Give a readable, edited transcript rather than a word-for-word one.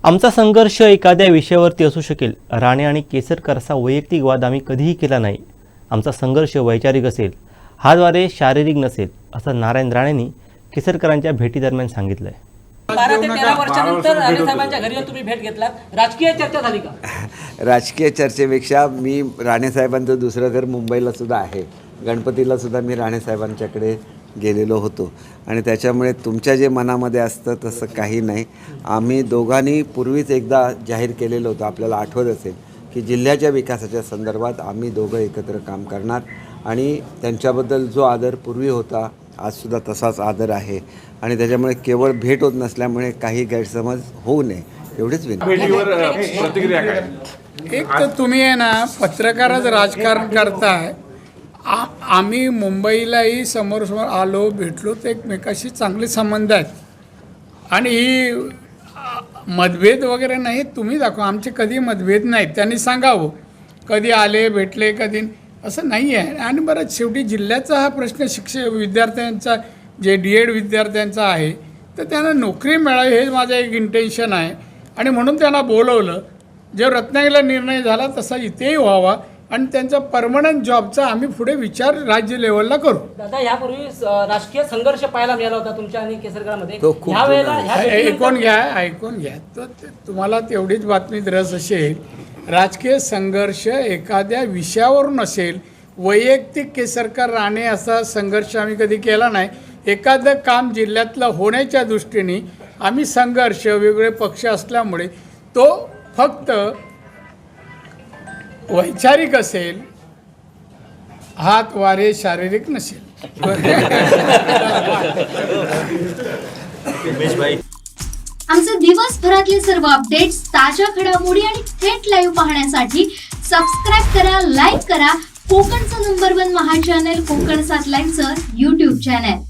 आमचा संघर्ष एखाद्या विषयावरती असू शकेल. राणे आणि केसरकरचा वैयक्तिक वाद आम्ही कधीही केला नाही. आमचा संघर्ष वैचारिक असेल, हाद्वारे शारीरिक नसेल, असं नारायण राणेंनी केसरकरांच्या भेटीदरम्यान सांगितलंय. 12 ते 13 वर्षानंतर राणे साहेबांच्या घरी तुम्ही भेट घेतलात, राजकीय चर्चा झाली का? राजकीय चर्चेपेक्षा मी राणेसाहेबांचं दुसरं घर मुंबईला सुद्धा आहे. गणपतीला सुद्धा मी राणेसाहेबांच्याकडे गेलेलो होतो आणि त्याच्यामुळे तुमच्या जे मनामध्ये असतं तसं काही नाही. आम्ही दोघांनी पूर्वीच एकदा जाहीर केलेलं होतं, आपल्याला आठवत असेल की जिल्ह्याच्या विकासाच्या संदर्भात आम्ही दोघं एकत्र काम करणार आणि त्यांच्याबद्दल जो आदर पूर्वी होता आजसुद्धा तसाच आदर आहे आणि त्याच्यामुळे केवळ भेट होत नसल्यामुळे काही गैरसमज होऊ नये एवढीच विनंती. प्रतिक्रिया काय? एक तर तुम्ही आहे ना पत्रकारच राजकारण करताय. आम्ही मुंबईलाही समोर आलो, भेटलो, तर एकमेकाशी चांगले संबंध आहेत आणि ही मतभेद वगैरे नाही. तुम्ही दाखवा, आमचे कधी मतभेद नाहीत. त्यांनी सांगावं कधी आले भेटले कधी, असं नाही आहे. आणि बरं शेवटी जिल्ह्याचा हा प्रश्न विद्यार्थ्यांचा जे DED विद्यार्थ्यांचा आहे, तर त्यांना नोकरी मिळावी हे माझं एक इंटेन्शन आहे आणि म्हणून त्यांना बोलवलं. जो रत्नागिरीला निर्णय झाला तसा इथेही व्हावा आणि त्यांचा परमनंट जॉबचा आम्ही पुढे विचार राज्य लेवलला करू. दादा, यापूर्वी राजकीय संघर्ष पाहायला मिळाला होता तुमच्या आणि केसरकरांमध्ये. तो खूप ऐकून घ्या. तर तुम्हाला तेवढीच बातमीत रस असेल. राजकीय संघर्ष एखाद्या विषयावरून असेल, वैयक्तिक केसरकर राणे असा संघर्ष आम्ही कधी केला नाही. एखादं काम जिल्ह्यातलं होण्याच्या दृष्टीने आम्ही संघर्ष, वेगवेगळे पक्ष असल्यामुळे तो फक्त वैचारिक असेल, हात वारे शारीरिक नसेल. आमचे दिवसभरातले सर्व अपडेट्स, ताज्या घडामोडी आणि थेट लाईव्ह पाहण्यासाठी सबस्क्राईब करा, लाईक करा कोकणचं नंबर 1 महा चॅनल कोकण 7 लाईव्हचं YouTube चॅनल.